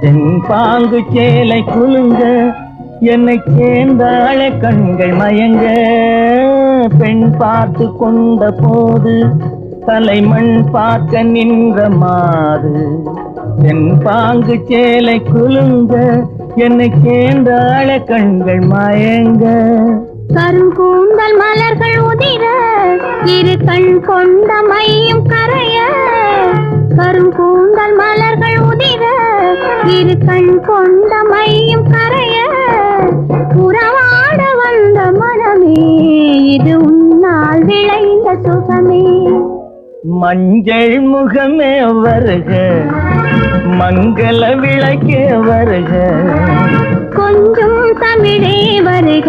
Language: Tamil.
என் பாங்கு சேலை குலுங்க என்னை சேர்ந்தாழ கண்கள் மயங்க பெண் பார்த்து கொண்ட போது தலைமண் பார்க்க நின்ற மாது என் பாங்கு சேலை குலுங்க என்னை சேர்ந்தாழ கண்கள் மயங்க கருங்கூந்தல் மலர்கள் உதிர இரு கண் கொண்ட மையும் கரைய கருங்கூந்தல் மலர்கள் உதிர இரு கண் கொண்ட மையும் கரைய உறவாட வந்த மனமே இது உன்னால் விளைந்த சுகமே மஞ்சள் முகமே வருக மங்கள விளக்கே வருக கொஞ்சம் தமிழே வருக